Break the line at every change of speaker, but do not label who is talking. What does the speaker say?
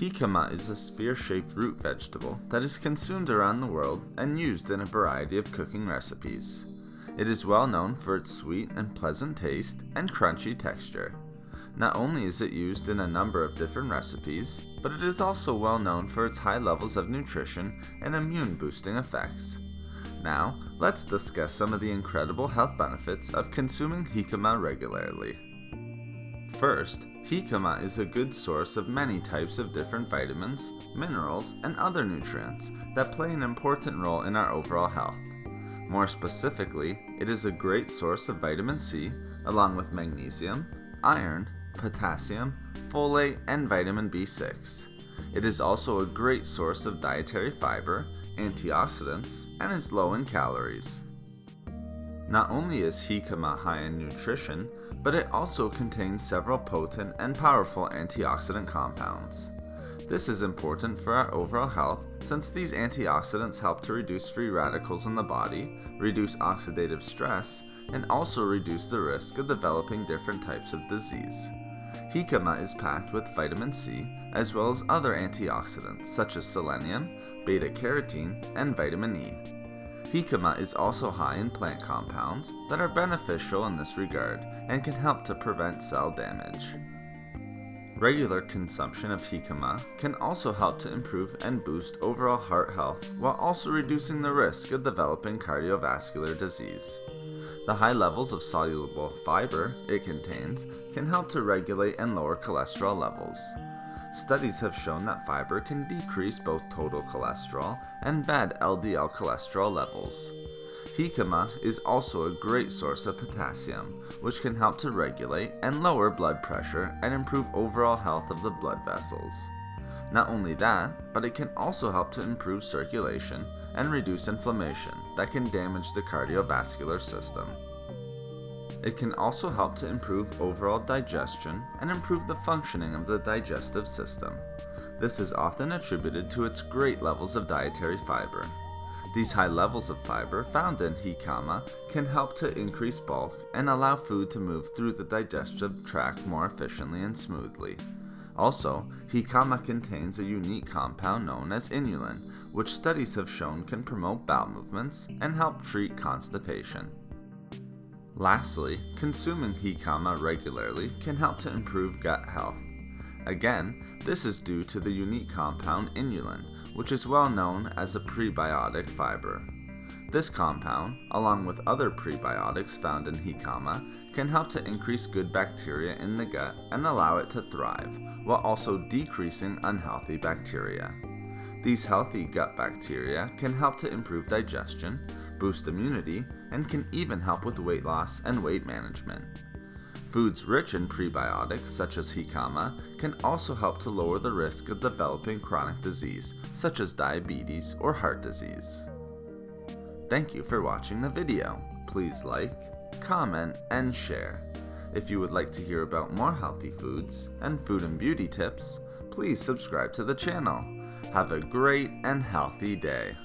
Jicama is a sphere-shaped root vegetable that is consumed around the world and used in a variety of cooking recipes. It is well known for its sweet and pleasant taste and crunchy texture. Not only is it used in a number of different recipes, but it is also well known for its high levels of nutrition and immune-boosting effects. Now, let's discuss some of the incredible health benefits of consuming jicama regularly. First, jicama is a good source of many types of different vitamins, minerals, and other nutrients that play an important role in our overall health. More specifically, it is a great source of vitamin C, along with magnesium, iron, potassium, folate, and vitamin B6. It is also a great source of dietary fiber, antioxidants, and is low in calories. Not only is jicama high in nutrition, but it also contains several potent and powerful antioxidant compounds. This is important for our overall health since these antioxidants help to reduce free radicals in the body, reduce oxidative stress, and also reduce the risk of developing different types of disease. Jicama is packed with vitamin C as well as other antioxidants such as selenium, beta-carotene, and vitamin E. Jicama is also high in plant compounds that are beneficial in this regard and can help to prevent cell damage. Regular consumption of jicama can also help to improve and boost overall heart health while also reducing the risk of developing cardiovascular disease. The high levels of soluble fiber it contains can help to regulate and lower cholesterol levels. Studies have shown that fiber can decrease both total cholesterol and bad LDL cholesterol levels. Jicama is also a great source of potassium, which can help to regulate and lower blood pressure and improve overall health of the blood vessels. Not only that, but it can also help to improve circulation and reduce inflammation that can damage the cardiovascular system. It can also help to improve overall digestion and improve the functioning of the digestive system. This is often attributed to its great levels of dietary fiber. These high levels of fiber found in jicama can help to increase bulk and allow food to move through the digestive tract more efficiently and smoothly. Also, jicama contains a unique compound known as inulin, which studies have shown can promote bowel movements and help treat constipation. Lastly, consuming jicama regularly can help to improve gut health. Again, this is due to the unique compound inulin, which is well known as a prebiotic fiber. This compound, along with other prebiotics found in jicama, can help to increase good bacteria in the gut and allow it to thrive, while also decreasing unhealthy bacteria. These healthy gut bacteria can help to improve digestion, boost immunity, and can even help with weight loss and weight management. Foods rich in prebiotics, such as jicama, can also help to lower the risk of developing chronic disease, such as diabetes or heart disease. Thank you for watching the video. Please like, comment, and share. If you would like to hear about more healthy foods and food and beauty tips, please subscribe to the channel. Have a great and healthy day.